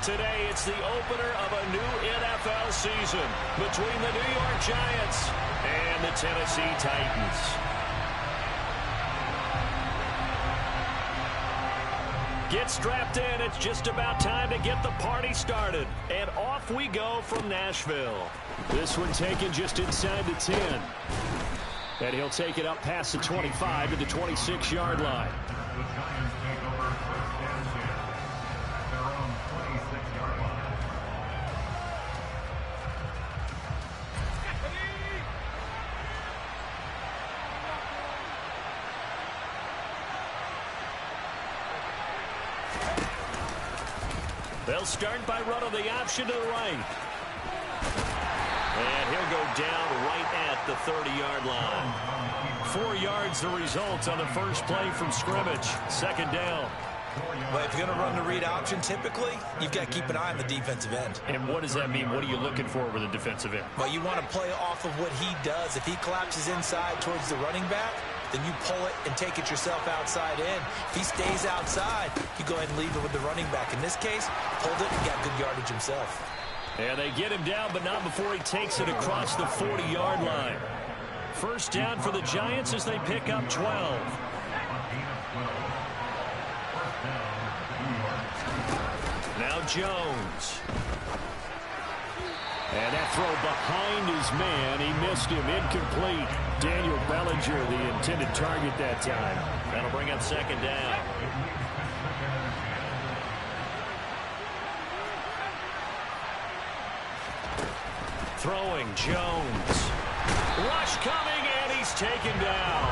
Today, it's the opener of a new NFL season between the New York Giants and the Tennessee Titans. Get strapped in. It's just about time to get the party started. And off we go from Nashville. This one taken just inside the 10. And he'll take it up past the 25 to the 26-yard line. They'll start by running the option to the right. And he'll go down right at the 30-yard line. 4 yards the result on the first play from scrimmage. Second down. Well, if you're going to run the read option, typically, you've got to keep an eye on the defensive end. And what does that mean? What are you looking for with a defensive end? Well, you want to play off of what he does. If he collapses inside towards the running back, then you pull it and take it yourself outside in. If he stays outside, you go ahead and leave it with the running back. In this case, pulled it and got good yardage himself. And they get him down, but not before he takes it across the 40-yard line. First down for the Giants as they pick up 12. Now Jones. And that throw behind his man. He missed him. Incomplete. Daniel Bellinger, the intended target that time. That'll bring up second down. Throwing Jones. Rush coming, and he's taken down.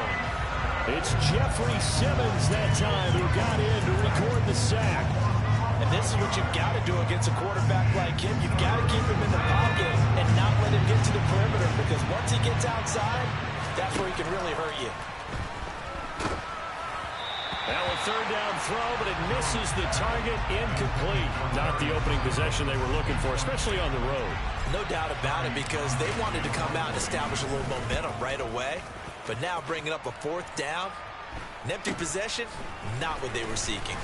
It's Jeffrey Simmons that time who got in to record the sack. And this is what you've got to do against a quarterback like him. You've got to keep him in the pocket and not let him get to the perimeter, because once he gets outside, that's where he can really hurt you. Now a third down throw, but it misses the target. Incomplete. Not the opening possession they were looking for, especially on the road. No doubt about it, because they wanted to come out and establish a little momentum right away. But now bringing up a fourth down, an empty possession, not what they were seeking.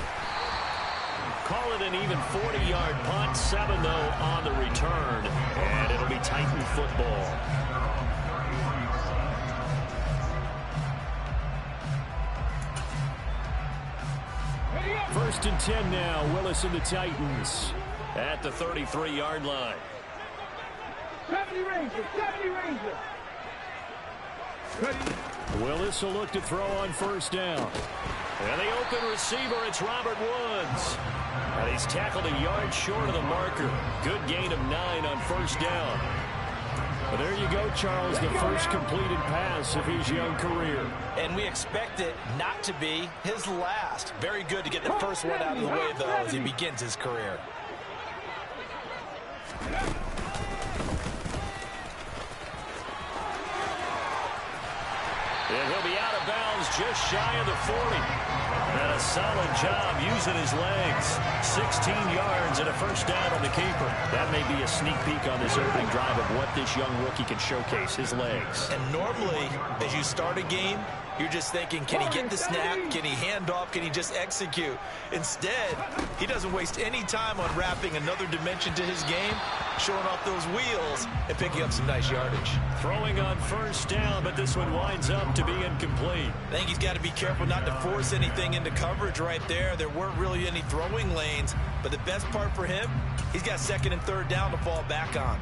Call it an even 40-yard punt. 7, though, on the return. And it'll be Titan football. First and 10 now. Willis and the Titans at the 33-yard line. 70 Rangers, 70 Rangers. Willis will look to throw on first down. And the open receiver, it's Robert Woods. And he's tackled a yard short of the marker. Good gain of 9 on first down. But there you go, Charles, the first completed pass of his young career. And we expect it not to be his last. Very good to get the first one out of the way, though, as he begins his career. And he'll be out of bounds just shy of the 40. And a solid job using his legs. 16 yards and a first down on the keeper. That may be a sneak peek on this opening drive of what this young rookie can showcase, his legs. And normally, as you start a game, you're just thinking, can he get the snap? Can he hand off? Can he just execute? Instead, he doesn't waste any time on wrapping another dimension to his game, showing off those wheels and picking up some nice yardage. Throwing on first down, but this one winds up to be incomplete. I think he's got to be careful not to force anything into coverage right there. There weren't really any throwing lanes, but the best part for him, he's got second and third down to fall back on.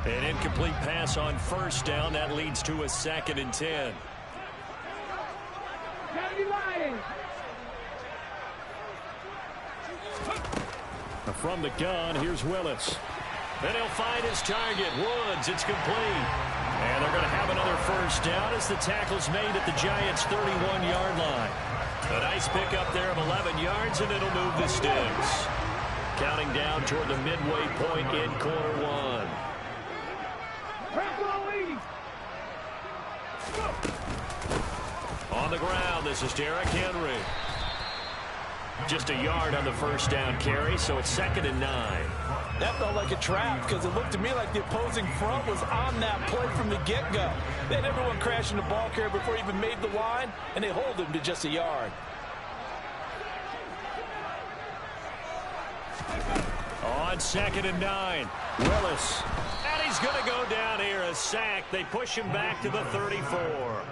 An incomplete pass on first down. That leads to a 2nd and 10. From the gun, here's Willis. Then he'll find his target, Woods. It's complete. And they're going to have another first down as the tackle's made at the Giants' 31-yard line. A nice pickup there of 11 yards, and it'll move the sticks. Counting down toward the midway point in quarter one. On the ground, this is Derrick Henry. Just a yard on the first down carry, so it's 2nd and 9. That felt like a trap, because it looked to me like the opposing front was on that play from the get-go. They had everyone crashing the ball carrier before he even made the line, and they hold him to just a yard. On 2nd and 9, Willis. And he's going to go down here, a sack. They push him back to the 34.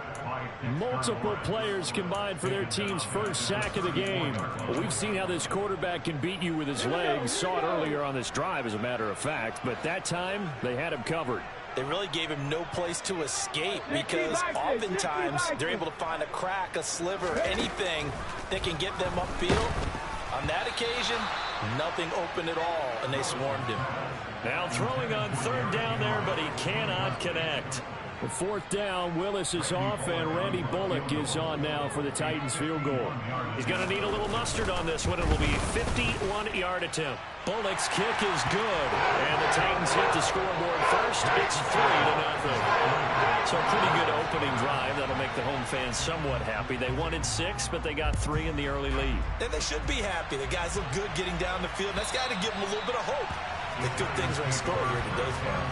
Multiple players combined for their team's first sack of the game. Well, we've seen how this quarterback can beat you with his legs. Saw it earlier on this drive, as a matter of fact. But that time, they had him covered. They really gave him no place to escape because oftentimes they're able to find a crack, a sliver, anything that can get them upfield. On that occasion, nothing open at all, and they swarmed him. Now throwing on 3rd down there, but he cannot connect. The 4th down, Willis is off, and Randy Bullock is on now for the Titans field goal. He's going to need a little mustard on this one. It will be a 51-yard attempt. Bullock's kick is good, and the Titans hit the scoreboard first. It's 3-0. So a pretty good opening drive. That'll make the home fans somewhat happy. They wanted 6, but they got 3 in the early lead. And they should be happy. The guys look good getting down the field. That's got to give them a little bit of hope that good things are in store here today for them.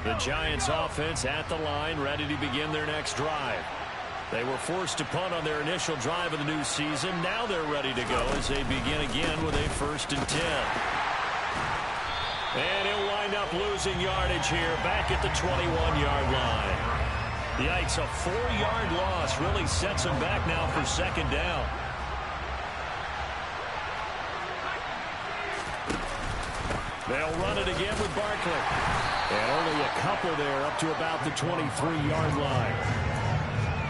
The Giants offense at the line, ready to begin their next drive. They were forced to punt on their initial drive of the new season. Now they're ready to go as they begin again with a 1st and 10. And he'll wind up losing yardage here back at the 21-yard line. Yikes, a 4-yard loss really sets him back now for 2nd down. They'll run it again with Barkley. And only a couple there up to about the 23-yard line.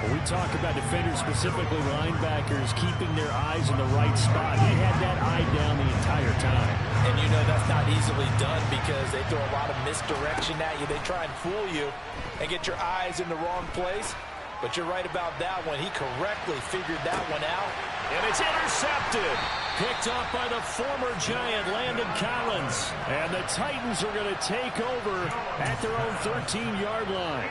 When we talk about defenders, specifically linebackers, keeping their eyes in the right spot, he had that eye down the entire time. And you know that's not easily done because they throw a lot of misdirection at you. They try and fool you and get your eyes in the wrong place. But you're right about that one. He correctly figured that one out. And it's intercepted. Picked up by the former Giant, Landon Collins. And the Titans are going to take over at their own 13-yard line.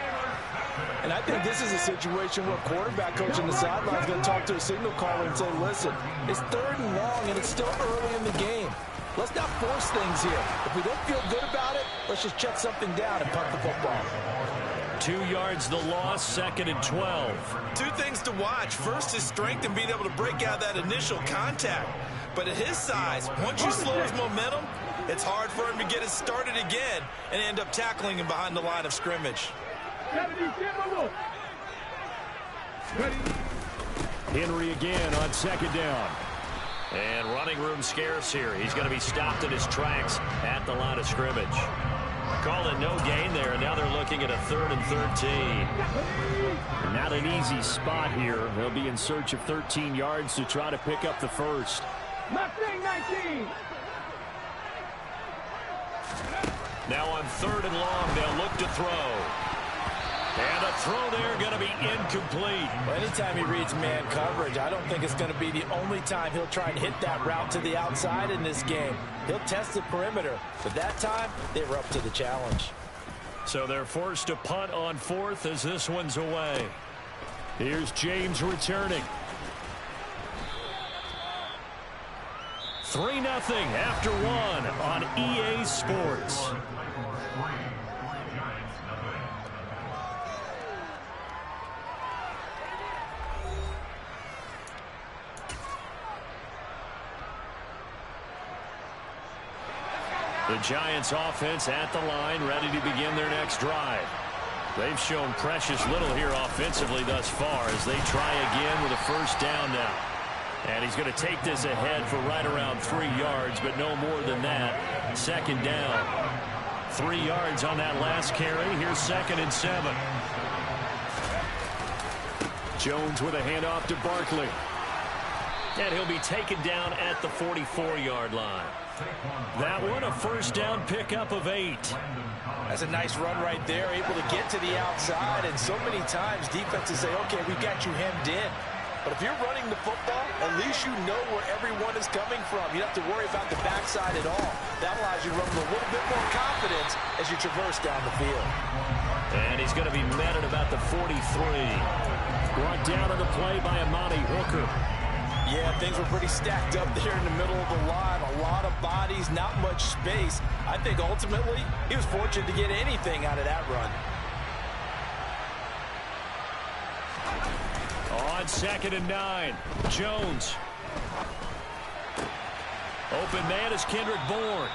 And I think this is a situation where quarterback coach on the sideline is going to talk to a signal caller and say, listen, it's 3rd and long and it's still early in the game. Let's not force things here. If we don't feel good about it, let's just check something down and punt the football. 2 yards the loss, 2nd and 12. 2 things to watch. First, his strength and being able to break out that initial contact. But at his size, once you slow his momentum, it's hard for him to get it started again and end up tackling him behind the line of scrimmage. Henry again on 2nd down. And running room scarce here. He's going to be stopped in his tracks at the line of scrimmage. Called it no gain there, and now they're looking at a 3rd and 13. Not an easy spot here. They'll be in search of 13 yards to try to pick up the first. Mustang 19. Now on 3rd and long, they'll look to throw. And a throw there going to be incomplete. Well, anytime he reads man coverage, I don't think it's going to be the only time he'll try and hit that route to the outside in this game. He'll test the perimeter, but that time they were up to the challenge. So they're forced to punt on 4th as this one's away. Here's James returning. 3-0 after 1 on EA Sports. The Giants offense at the line, ready to begin their next drive. They've shown precious little here offensively thus far as they try again with a 1st down now. And he's going to take this ahead for right around 3 yards, but no more than that. 2nd down. 3 yards on that last carry. Here's 2nd and 7. Jones with a handoff to Barkley. And he'll be taken down at the 44-yard line. That one, a 1st down pickup of 8. That's a nice run right there, able to get to the outside. And so many times defenses say, okay, we've got you hemmed in. But if you're running the football, at least you know where everyone is coming from. You don't have to worry about the backside at all. That allows you to run with a little bit more confidence as you traverse down the field. And he's going to be met at about the 43. Brought down on the play by Amani Hooker. Yeah, things were pretty stacked up there in the middle of the line. A lot of bodies, not much space. I think ultimately he was fortunate to get anything out of that run. On 2nd and 9, Jones. Open man is Kendrick Bourne.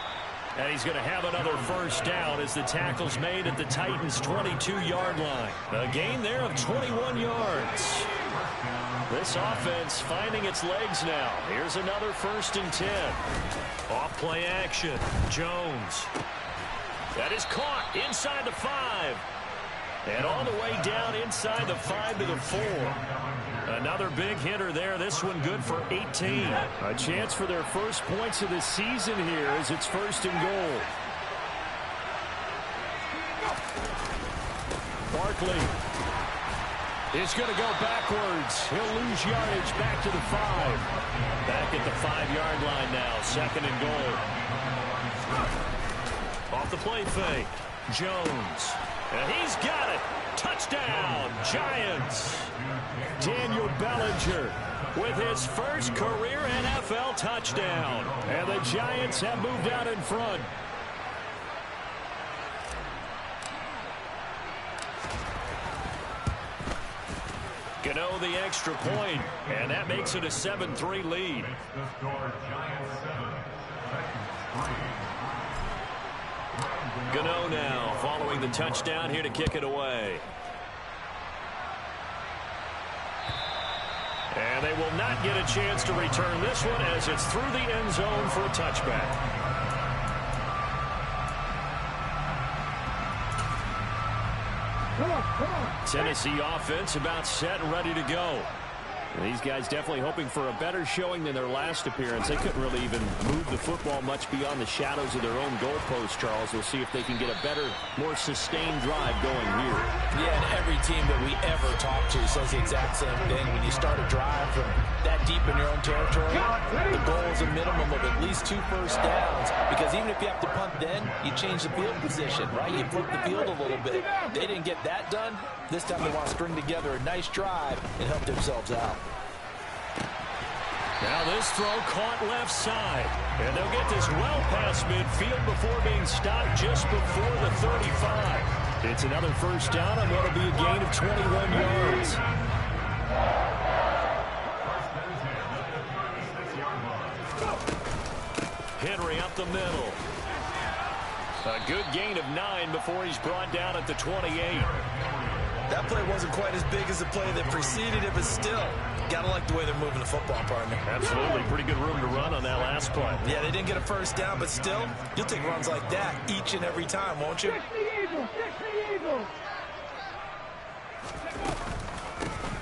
And he's going to have another first down as the tackle's made at the Titans' 22-yard line. A gain there of 21 yards. This offense finding its legs now. Here's another 1st and 10. Off play action. Jones. That is caught inside the 5. And all the way down inside the 5 to the 4. Another big hitter there. This one good for 18. A chance for their first points of the season here as it's 1st and goal. Barkley is going to go backwards. He'll lose yardage back to the 5. Back at the 5-yard line now. 2nd and goal. Off the play fake. Jones. And he's got it. Touchdown, Giants. Daniel Bellinger with his first career NFL touchdown. And the Giants have moved out in front. Gano the extra point, and that makes it a 7-3 lead. Gano now following the touchdown here to kick it away. And they will not get a chance to return this one as it's through the end zone for a touchback. Tennessee offense about set and ready to go. And these guys definitely hoping for a better showing than their last appearance. They couldn't really even move the football much beyond the shadows of their own goalpost, Charles. We'll see if they can get a better, more sustained drive going here. Yeah, and every team that we ever talk to says the exact same thing. When you start a drive from that deep in your own territory, the goal is a minimum of at least 2 first downs. Because even if you have to punt then, you change the field position, right? You flip the field a little bit. They didn't get that done. This time they want to string together a nice drive and help themselves out. Now this throw caught left side. And they'll get this well past midfield before being stopped just before the 35. It's another first down and what will be a gain of 21 yards. Henry up the middle. A good gain of 9 before he's brought down at the 28. That play wasn't quite as big as the play that preceded it, but still, gotta like the way they're moving the football, partner. Absolutely. Pretty good room to run on that last play. Yeah, they didn't get a first down, but still, you'll take runs like that each and every time, won't you?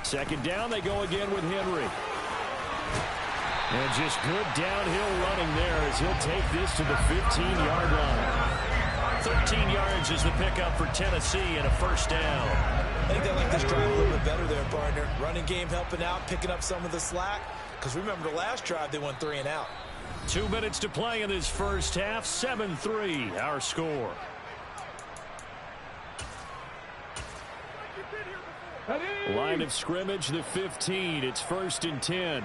Second down, they go again with Henry. And just good downhill running there as he'll take this to the 15-yard line. 13 yards is the pickup for Tennessee and a first down. I think they like this drive a little bit better there, partner. Running game helping out, picking up some of the slack. Because remember the last drive, they went 3 and out. 2 minutes to play in this first half. 7-3, our score. Line of scrimmage, the 15. It's 1st and 10.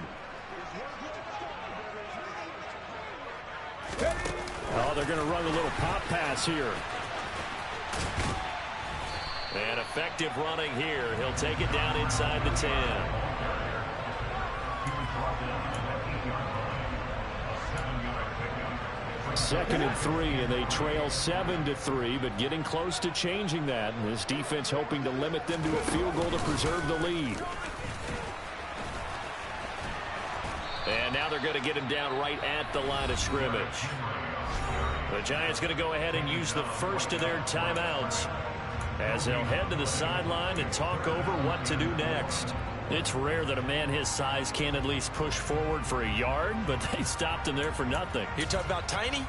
Oh, they're going to run a little pop pass here. And effective running here. He'll take it down inside the 10. Second and 3, and they trail 7-3, but getting close to changing that. And this defense hoping to limit them to a field goal to preserve the lead. And now they're going to get him down right at the line of scrimmage. The Giants going to go ahead and use the first of their timeouts as they'll head to the sideline and talk over what to do next. It's rare that a man his size can at least push forward for a yard, but they stopped him there for nothing. You're talking about tiny?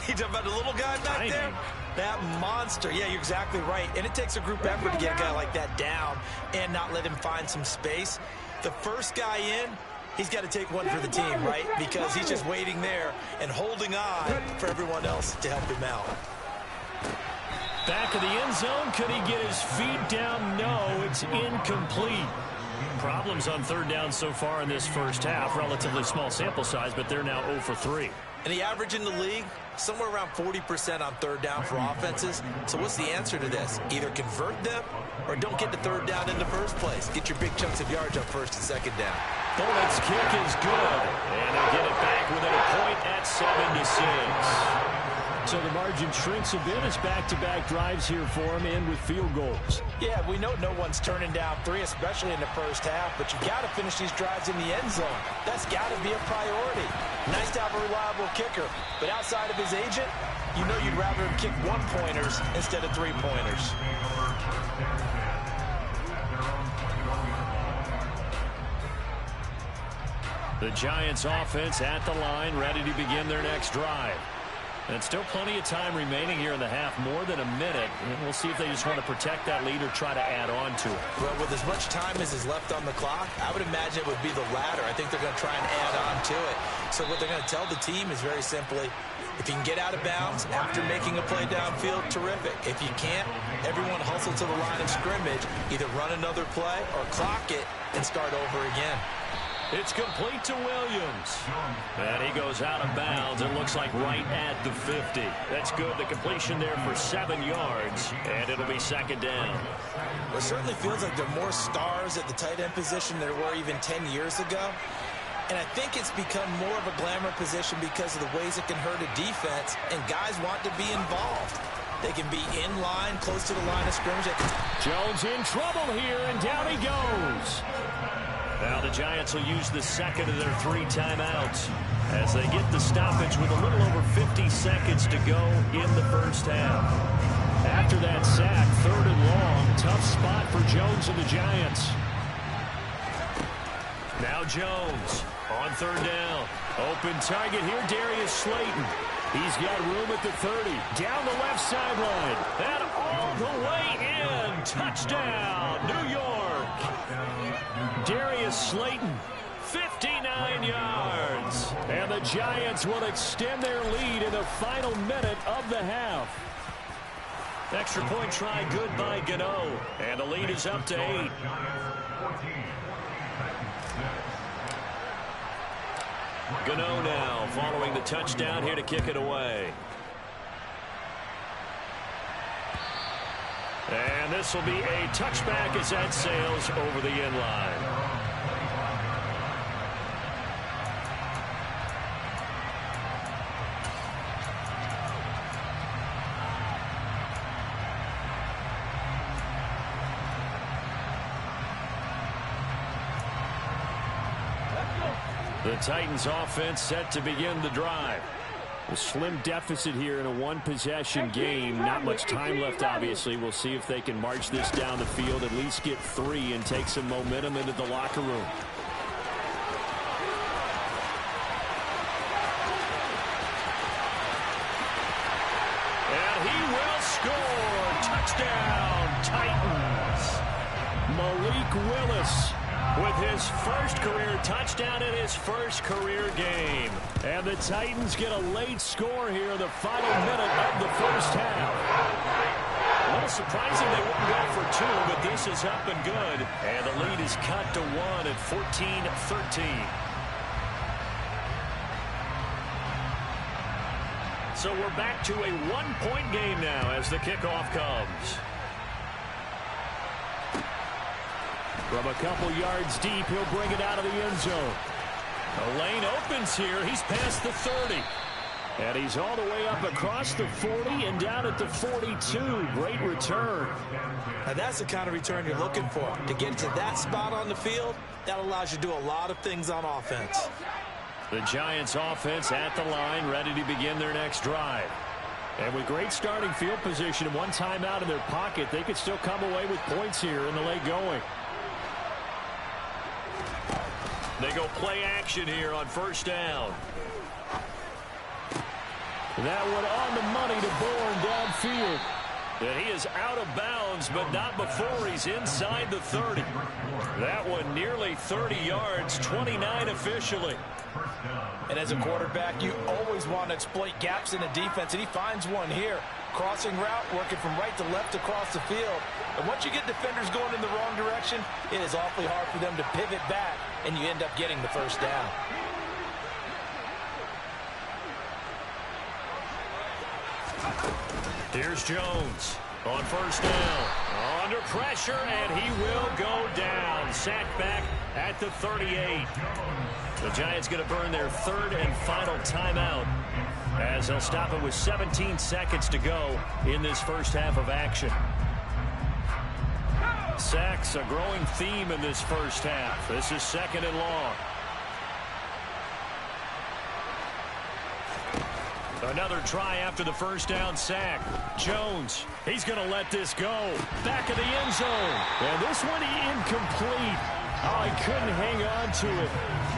You're talking about the little guy back there? That monster. Yeah, you're exactly right. And it takes a group effort to get a guy like that down and not let him find some space. The first guy in, he's got to take one for the team, right? Because he's just waiting there and holding on for everyone else to help him out. Back of the end zone. Could he get his feet down? No, it's incomplete. Problems on 3rd down so far in this first half. Relatively small sample size, but they're now 0 for 3. And the average in the league, somewhere around 40% on third down for offenses. So what's the answer to this? Either convert them or don't get to third down in the first place. Get your big chunks of yards on first and second down. Bullett's kick is good. And they'll get it back within a point at 7-6. So the margin shrinks a bit as back-to-back drives here for him, and with field goals. Yeah, we know no one's turning down 3, especially in the first half, but you got to finish these drives in the end zone. That's got to be a priority. Nice to have a reliable kicker, but outside of his agent, you know you'd rather him kick 1-pointers instead of 3-pointers. The Giants offense at the line, ready to begin their next drive. And still plenty of time remaining here in the half, more than a minute. And we'll see if they just want to protect that lead or try to add on to it. Well, with as much time as is left on the clock, I would imagine it would be the latter. I think they're going to try and add on to it. So what they're going to tell the team is very simply, if you can get out of bounds after making a play downfield, terrific. If you can't, everyone hustle to the line of scrimmage, either run another play or clock it and start over again. It's complete to Williams. And he goes out of bounds. It looks like right at the 50. That's good. The completion there for 7 yards. And it'll be second down. It certainly feels like there are more stars at the tight end position than there were even 10 years ago. And I think it's become more of a glamour position because of the ways it can hurt a defense. And guys want to be involved. They can be in line, close to the line of scrimmage. Jones in trouble here, and down he goes. Now the Giants will use the second of their 3 timeouts as they get the stoppage with a little over 50 seconds to go in the first half. After that sack, 3rd and long, tough spot for Jones and the Giants. Now Jones on 3rd down. Open target here, Darius Slayton. He's got room at the 30. Down the left sideline. And all the way in. Touchdown, New York. Darius Slayton, 59 yards. And the Giants will extend their lead in the final minute of the half. Extra point try good by Gano. And the lead is up to 8. Gano now following the touchdown here to kick it away. And this will be a touchback as that sails over the end line. The Titans offense set to begin the drive. A slim deficit here in a one-possession game. Not much time left, obviously. We'll see if they can march this down the field, at least get 3 and take some momentum into the locker room. And he will score. Touchdown, Titans. Malik Willis with his first career touchdown in his first career game. And the Titans get a late score here in the final minute of the first half. A little surprising they wouldn't go for 2, but this is up and good. And the lead is cut to 1 at 14-13. So we're back to a 1-point game now as the kickoff comes. From a couple yards deep, he'll bring it out of the end zone. The lane opens here. He's past the 30. And he's all the way up across the 40 and down at the 42. Great return. Now that's the kind of return you're looking for. To get to that spot on the field, that allows you to do a lot of things on offense. The Giants offense at the line, ready to begin their next drive. And with great starting field position and 1 timeout in their pocket, they could still come away with points here in the late going. They go play action here on first down. That one on the money to Bourne downfield. And he is out of bounds, but not before he's inside the 30. That one nearly 30 yards, 29 officially. And as a quarterback, you always want to exploit gaps in the defense, and he finds one here. Crossing route, working from right to left across the field. And once you get defenders going in the wrong direction, it is awfully hard for them to pivot back, and you end up getting the first down. Here's Jones on first down. Under pressure, and he will go down. Sacked back at the 38. The Giants going to burn their third and final timeout as they'll stop it with 17 seconds to go in this first half of action. Sacks, a growing theme in this first half. This is second and long. Another try after the first down sack. Jones, he's going to let this go. Back of the end zone. And this one incomplete. Oh, he couldn't hang on to it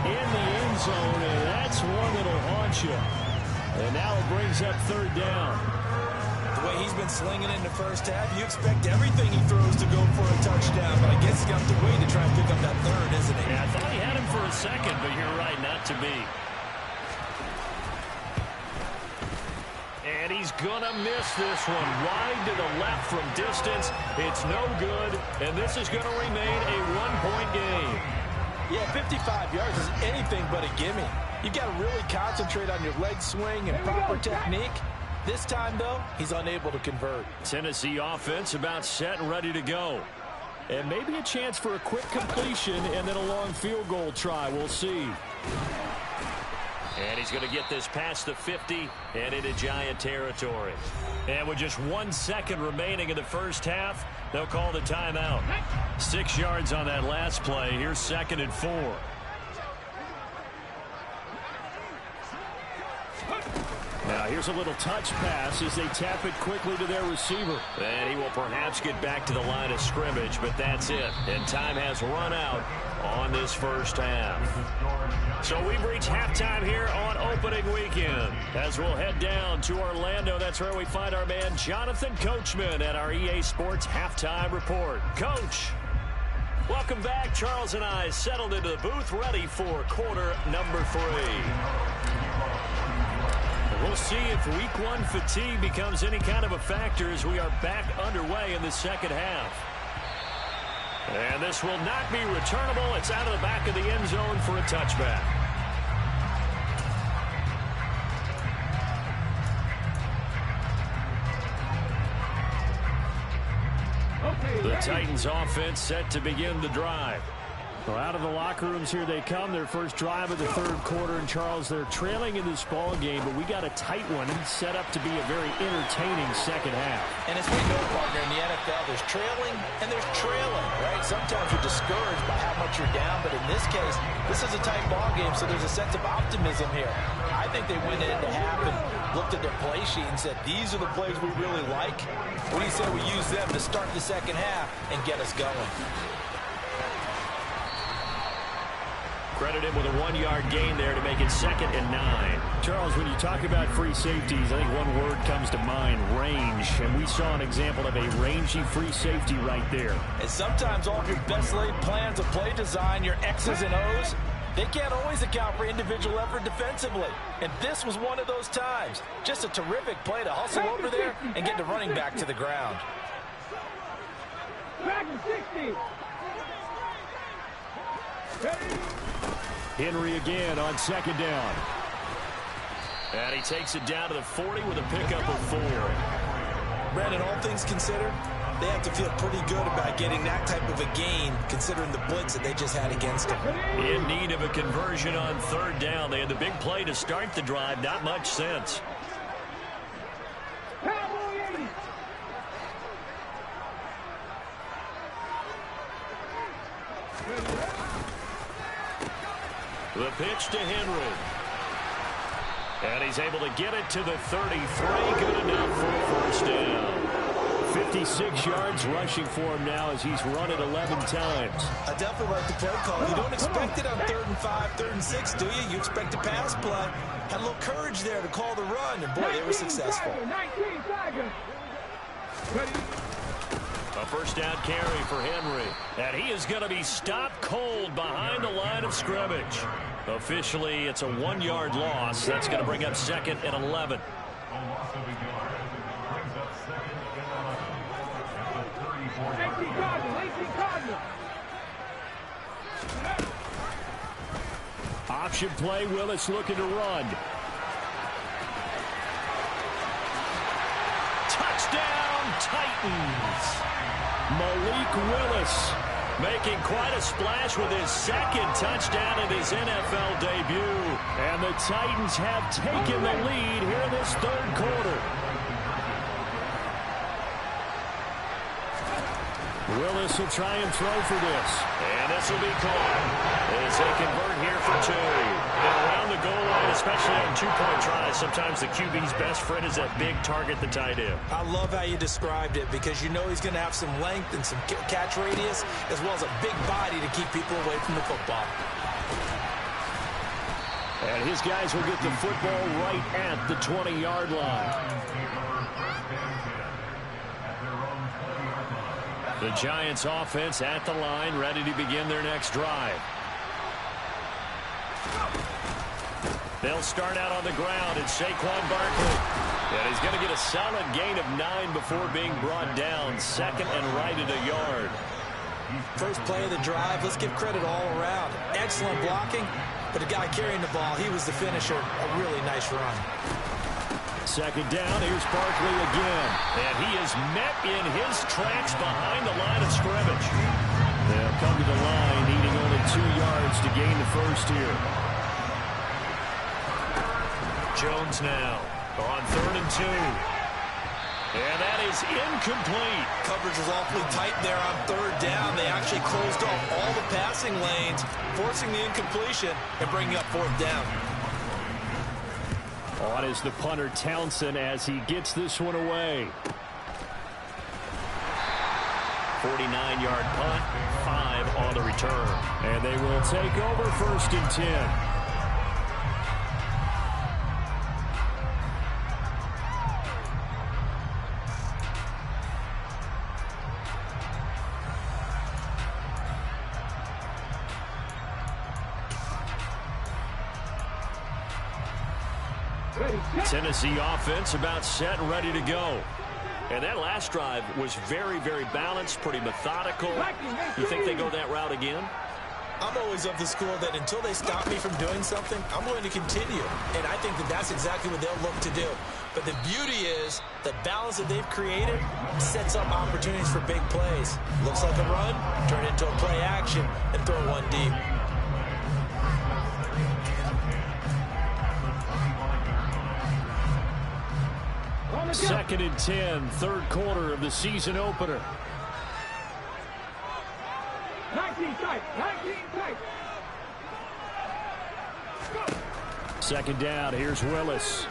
in the end zone, and that's one that'll haunt you. And now it brings up third down. The way he's been slinging it in the first half, you expect everything he throws to go for a touchdown, but I guess he's got to wait to try and pick up that third, isn't he? Yeah, I thought he had him for a second, but you're right, not to be. And he's going to miss this one. Wide to the left from distance. It's no good, and this is going to remain a one-point game. Yeah, 55 yards is anything but a gimme. You've got to really concentrate on your leg swing and proper technique. This time, though, he's unable to convert. Tennessee offense about set and ready to go. And maybe a chance for a quick completion and then a long field goal try. We'll see. And he's going to get this past the 50 and into Giant territory. And with just 1 second remaining in the first half, they'll call the timeout. 6 yards on that last play. Here's second and 4. Now here's a little touch pass as they tap it quickly to their receiver. And he will perhaps get back to the line of scrimmage, but that's it. And time has run out on this first half. So we've reached halftime here on opening weekend. As we'll head down to Orlando, that's where we find our man Jonathan Coachman at our EA Sports Halftime Report. Coach, welcome back. Charles and I settled into the booth ready for quarter number 3. We'll see if week 1 fatigue becomes any kind of a factor as we are back underway in the second half. And this will not be returnable. It's out of the back of the end zone for a touchback. The Titans offense set to begin the drive. Well, out of the locker rooms here they come. Their first drive of the third quarter. And, Charles, they're trailing in this ball game, but we got a tight one set up to be a very entertaining second half. And as we know, partner, in the NFL, there's trailing and there's trailing, right? Sometimes you're discouraged by how much you're down, but in this case, this is a tight ball game, so there's a sense of optimism here. I think they went into half and looked at their play sheet and said, these are the plays we really like. What do you say we use them to start the second half and get us going? Credit him with a 1-yard gain there to make it second and 9. Charles, when you talk about free safeties, I think one word comes to mind, range. And we saw an example of a rangy free safety right there. And sometimes all of your best laid plans of play design, your X's and O's, they can't always account for individual effort defensively. And this was one of those times. Just a terrific play to hustle over there and get the running back to the ground. Back to 60. Henry again on second down. And he takes it down to the 40 with a pickup of 4. Brandon, all things considered, they have to feel pretty good about getting that type of a gain, considering the blitz that they just had against them. In need of a conversion on third down. They had the big play to start the drive. Not much sense. The pitch to Henry. And he's able to get it to the 33. Good enough for a first down. 56 yards rushing for him now as he's run it 11 times. I definitely like the play call. You don't expect it on 3rd and 5, 3rd and 6, do you? You expect a pass play. Had a little courage there to call the run, and boy, they were successful. 19 seconds. A first down carry for Henry. And he is going to be stopped cold behind the line of scrimmage. Officially, it's a 1-yard loss. That's going to bring up second and 11. Option play, Willis looking to run. Touchdown! Titans. Malik Willis making quite a splash with his second touchdown in his NFL debut. And the Titans have taken the lead here in this third quarter. Willis will try and throw for this. And this will be caught as they convert here for two. And around the goal line, especially on two-point tries, sometimes the QB's best friend is that big target, the tight end. I love how you described it because you know he's going to have some length and some catch radius as well as a big body to keep people away from the football. And his guys will get the football right at the 20-yard line. The Giants offense at the line, ready to begin their next drive. They'll start out on the ground, and Saquon Barkley. And he's going to get a solid gain of 9 before being brought down. Second and right at a yard. First play of the drive, let's give credit all around. Excellent blocking, but the guy carrying the ball, he was the finisher. A really nice run. Second down, here's Barkley again. And he is met in his tracks behind the line of scrimmage. They'll come to the line, needing only 2 yards to gain the first here. Jones now on 3rd and 2. And that is incomplete. Coverage was awfully tight there on 3rd down. They actually closed off all the passing lanes, forcing the incompletion and bringing up 4th down. On is the punter Townsend as he gets this one away. 49-yard punt, 5 on the return. And they will take over 1st and 10. Tennessee offense about set and ready to go. And that last drive was very, very balanced, pretty methodical. You think they go that route again? I'm always of the school that until they stop me from doing something, I'm going to continue. And I think that that's exactly what they'll look to do. But the beauty is the balance that they've created sets up opportunities for big plays. Looks like a run, turn it into a play action, and throw one deep. Second and 10, third quarter of the season opener. 19 tight, 19 tight. Second down, here's Willis.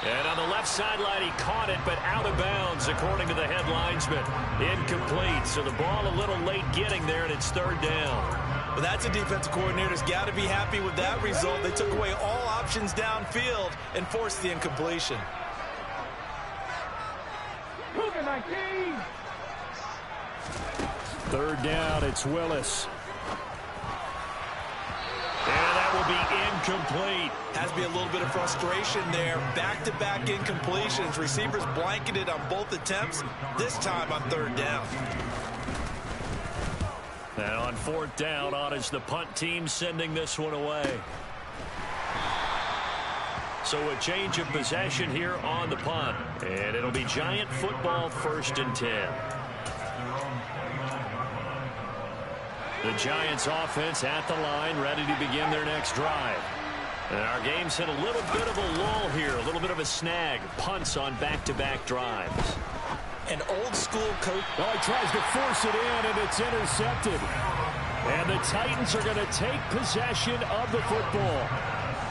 And on the left sideline, he caught it, but out of bounds, according to the head linesman. Incomplete, so the ball a little late getting there, and it's 3rd down. Well, that's a defensive coordinator's got to be happy with that result. They took away all options downfield and forced the incompletion. 19. 3rd down, it's Willis. And that will be incomplete. Has to be a little bit of frustration there. Back-to-back incompletions. Receivers blanketed on both attempts, this time on 3rd down. And on 4th down, on is the punt team sending this one away. So a change of possession here on the punt. And it'll be Giant football, 1st and 10. The Giants offense at the line, ready to begin their next drive. And our game's hit a little bit of a lull here, a little bit of a snag. Punts on back-to-back drives. An old-school coach. Oh, he tries to force it in, and it's intercepted. And the Titans are going to take possession of the football.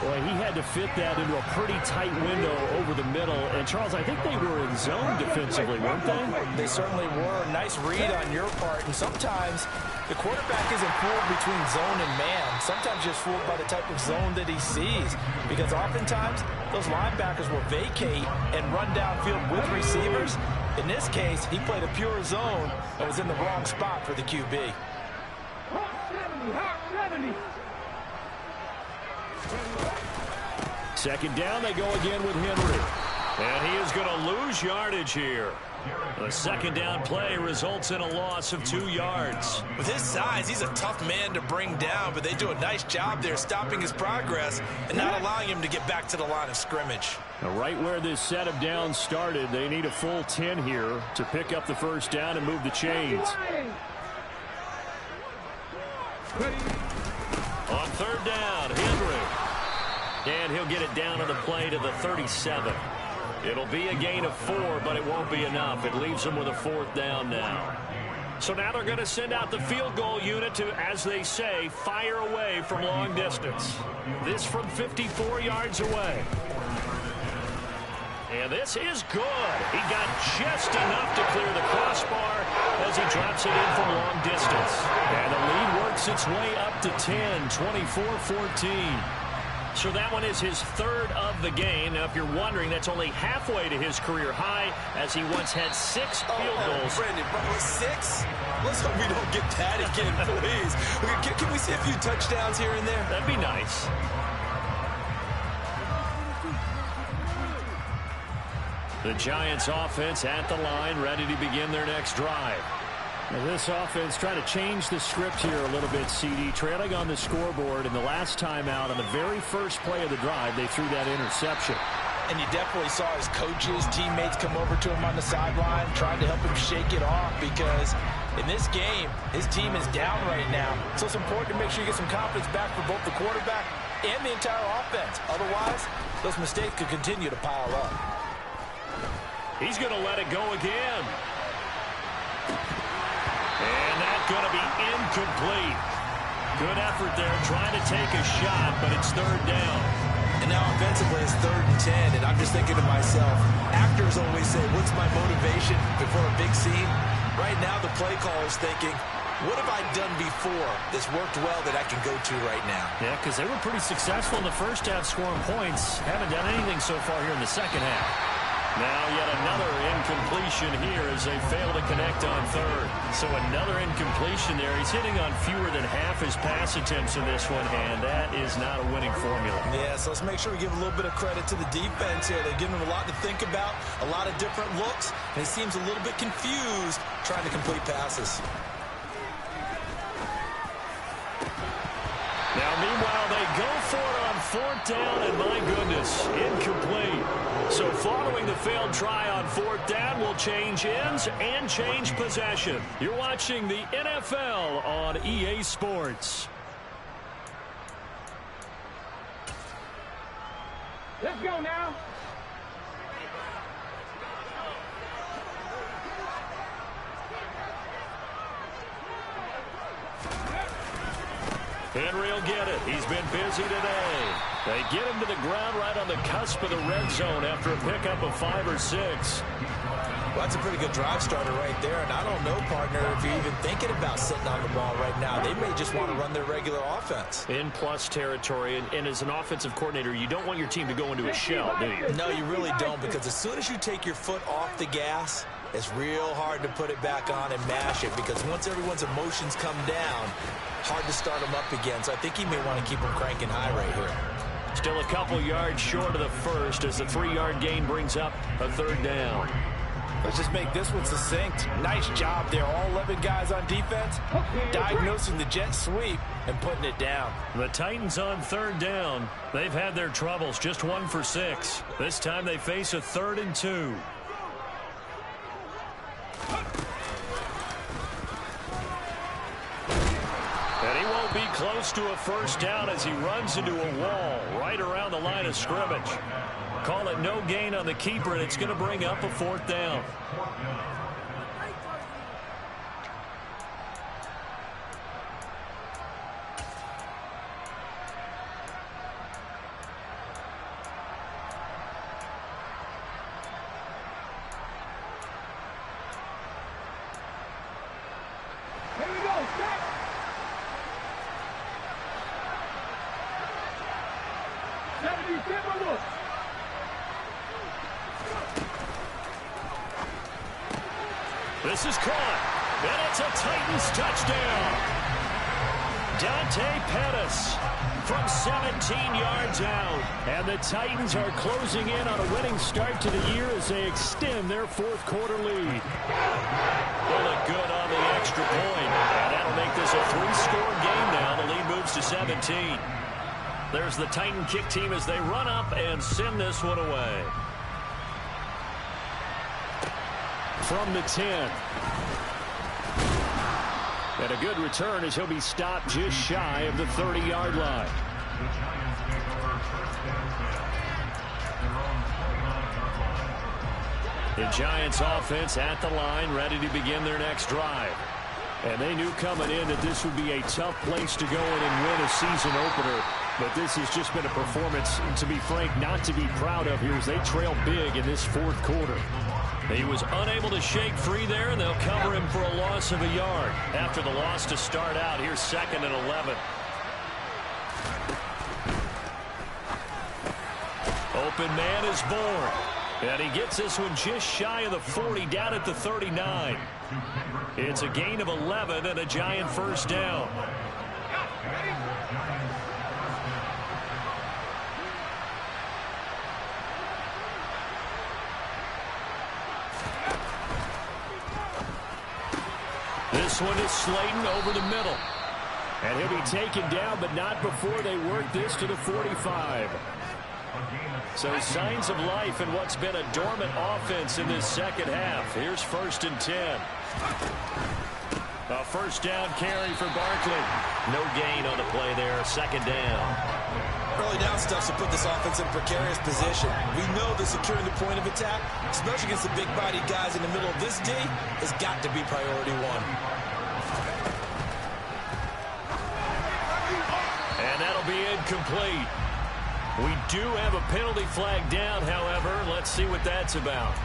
Boy, he had to fit that into a pretty tight window over the middle. And, Charles, I think they were in zone defensively, weren't they? They certainly were. Nice read on your part. And sometimes the quarterback isn't fooled between zone and man. Sometimes just fooled by the type of zone that he sees. Because oftentimes, those linebackers will vacate and run downfield with receivers. In this case, he played a pure zone and was in the wrong spot for the QB. Hot 70. Second down, they go again with Henry. And he is going to lose yardage here. The second down play results in a loss of 2 yards. With his size, he's a tough man to bring down, but they do a nice job there stopping his progress and not allowing him to get back to the line of scrimmage. Now, right where this set of downs started, they need a full 10 here to pick up the first down and move the chains. On third down, Henry. And he'll get it down on the play to the 37. It'll be a gain of 4, but it won't be enough. It leaves them with a 4th down now. So now they're going to send out the field goal unit to, as they say, fire away from long distance. This from 54 yards away. And this is good. He got just enough to clear the crossbar as he drops it in from long distance. And the lead works its way up to 10, 24-14. So that one is his 3rd of the game. Now, if you're wondering, that's only halfway to his career high, as he once had 6 field goals. Brandon, 6? Let's hope we don't get that again, please. Can we see a few touchdowns here and there? That'd be nice. The Giants offense at the line, ready to begin their next drive. Now this offense trying to change the script here a little bit, CD. Trailing on the scoreboard, and the last time out on the very first play of the drive, they threw that interception. And you definitely saw his coaches, teammates come over to him on the sideline, trying to help him shake it off, because in this game, his team is down right now. So it's important to make sure you get some confidence back for both the quarterback and the entire offense. Otherwise, those mistakes could continue to pile up. He's going to let it go again. And that's going to be incomplete. Good effort there, trying to take a shot, but it's 3rd down. And now offensively it's 3rd and 10, and I'm just thinking to myself, actors always say, what's my motivation before a big scene? Right now the play caller's thinking, what have I done before that's worked well that I can go to right now? Yeah, because they were pretty successful in the first half scoring points. Haven't done anything so far here in the second half. Now yet another incompletion here as they fail to connect on 3rd. So another incompletion there. He's hitting on fewer than half his pass attempts in this one, and that is not a winning formula. Yeah, so let's make sure we give a little bit of credit to the defense here. They're giving him a lot to think about, a lot of different looks, and he seems a little bit confused trying to complete passes. Now, meanwhile, they go for it on 4th down, and my goodness, incomplete. So following the failed try on 4th down, will change ends and change possession. You're watching the NFL on EA Sports. Let's go now. Henry will get it. He's been busy today. They get him to the ground right on the cusp of the red zone after a pickup of 5 or 6. Well, that's a pretty good drive starter right there, and I don't know, partner, if you're even thinking about sitting on the ball right now. They may just want to run their regular offense. In plus territory, and as an offensive coordinator, you don't want your team to go into a shell, do you? No, you really don't, because as soon as you take your foot off the gas, it's real hard to put it back on and mash it, because once everyone's emotions come down, hard to start them up again. So I think he may want to keep them cranking high right here. Still a couple yards short of the first as the 3-yard gain brings up a 3rd down. Let's just make this one succinct. Nice job there. All 11 guys on defense, diagnosing the jet sweep and putting it down. The Titans on 3rd down. They've had their troubles, just 1 for 6. This time they face a 3rd and 2. And he won't be close to a first down as he runs into a wall right around the line of scrimmage. Call it no gain on the keeper, and it's going to bring up a 4th down. Here we go, set. Look. This is caught, and it's a Titans touchdown. Dante Pettis from 17 yards out. And the Titans are closing in on a winning start to the year as they extend their fourth quarter lead. They look good on the extra point. And that'll make this a 3-score game now. The lead moves to 17. There's the Titan kick team as they run up and send this one away. From the 10. And a good return as he'll be stopped just shy of the 30-yard line. The Giants offense at the line, ready to begin their next drive. And they knew coming in that this would be a tough place to go in and win a season opener. But this has just been a performance, to be frank, not to be proud of here as they trail big in this fourth quarter. He was unable to shake free there, and they'll cover him for a loss of a yard. After the loss to start out, here's 2nd and 11. Open man is born. And he gets this one just shy of the 40, down at the 39. It's a gain of 11 and a Giant first down. This one is Slayton over the middle. And he'll be taken down, but not before they work this to the 45. So signs of life in what's been a dormant offense in this second half. Here's 1st and 10. A first down carry for Barkley. No gain on the play there. 2nd down. Early down stuff to put this offense in a precarious position. We know that securing the point of attack, especially against the big-bodied guys in the middle of this D, has got to be priority one. And that'll be incomplete. We do have a penalty flag down, however. Let's see what that's about.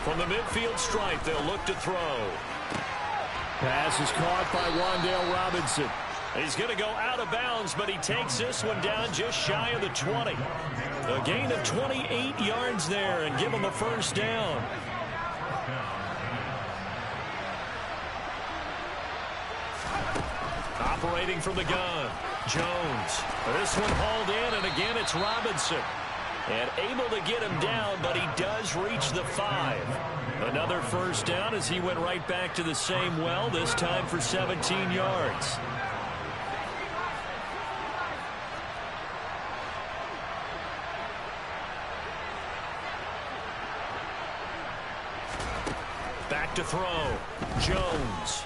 From the midfield stripe, they'll look to throw. Pass is caught by Wan'Dale Robinson. He's going to go out of bounds, but he takes this one down just shy of the 20. A gain of 28 yards there and give him a first down. Operating from the gun, Jones. This one hauled in, and again it's Robinson. And able to get him down, but he does reach the 5. Another first down as he went right back to the same well, this time for 17 yards. Back to throw, Jones.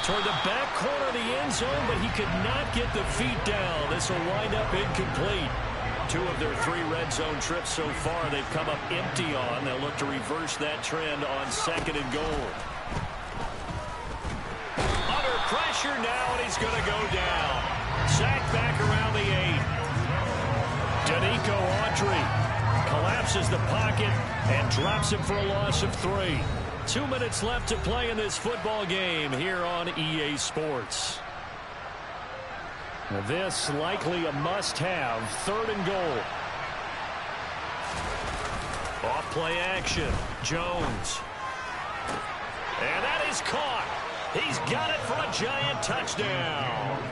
Toward the back corner of the end zone, but he could not get the feet down. This will wind up incomplete. 2 of their 3 red zone trips so far they've come up empty on. They'll look to reverse that trend on 2nd and goal. Under pressure now, and he's going to go down. Sacked back around the 8. Danico Autry collapses the pocket and drops him for a loss of 3. 2 minutes left to play in this football game here on EA Sports. This likely a must-have. 3rd and goal. Off play action. Jones. And that is caught. He's got it for a Giant touchdown.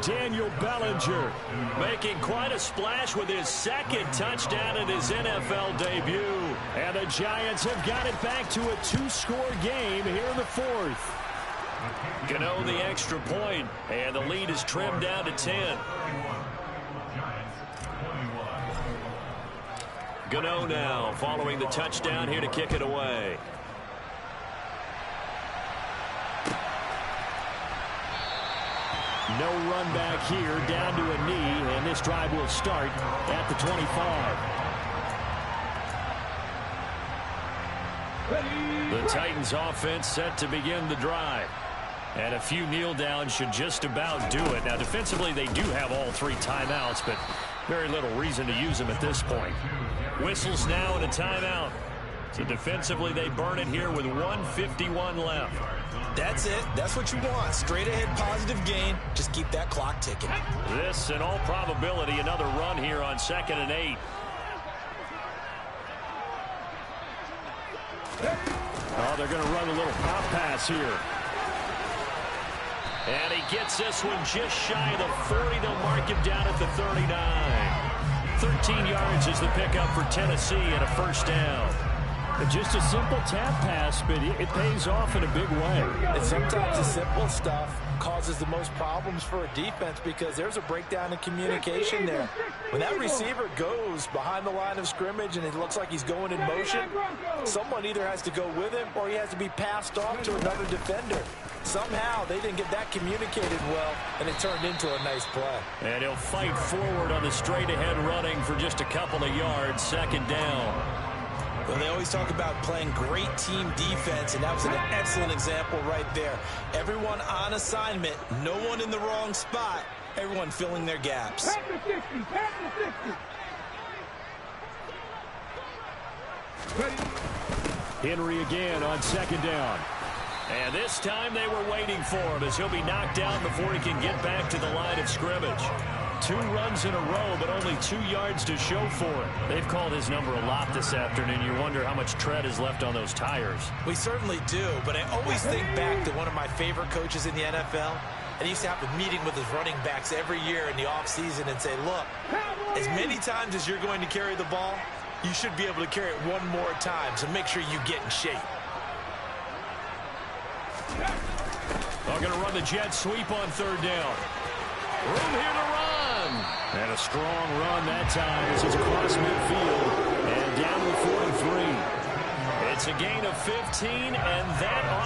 Daniel Bellinger making quite a splash with his 2nd touchdown in his NFL debut. And the Giants have got it back to a 2-score game here in the 4th. Gano the extra point, and the lead is trimmed down to 10. Gano now following the touchdown here to kick it away. No run back here, down to a knee, and this drive will start at the 25. The Titans offense set to begin the drive. And a few kneel downs should just about do it. Now, defensively, they do have all 3 timeouts, but very little reason to use them at this point. Whistles now and a timeout. So defensively, they burn it here with 1:51 left. That's it. That's what you want. Straight ahead positive gain. Just keep that clock ticking. This, in all probability, another run here on 2nd and 8. Oh, they're going to run a little pop pass here. And he gets this one just shy of the 40. They'll mark him down at the 39. 13 yards is the pickup for Tennessee and a first down. Just a simple tap pass, but it pays off in a big way. And sometimes the simple stuff causes the most problems for a defense because there's a breakdown in communication there. When that receiver goes behind the line of scrimmage and it looks like he's going in motion, someone either has to go with him or he has to be passed off to another defender. Somehow they didn't get that communicated well, and it turned into a nice play. And he'll fight forward on the straight-ahead running for just a couple of yards, second down. Well, they always talk about playing great team defense, and that was an excellent example right there. Everyone on assignment, no one in the wrong spot, everyone filling their gaps. Pass the 60, pass the 60. Henry again on second down. And this time they were waiting for him as he'll be knocked down before he can get back to the line of scrimmage. 2 runs in a row, but only 2 yards to show for it. They've called his number a lot this afternoon. You wonder how much tread is left on those tires. We certainly do, but I always think back to one of my favorite coaches in the NFL. And he used to have a meeting with his running backs every year in the offseason and say, look, as many times as you're going to carry the ball, you should be able to carry it one more time, so make sure you get in shape. They're going to run the jet sweep on third down. Room here to run. And a strong run that time. This is across midfield and down to the 43. It's a gain of 15, and that on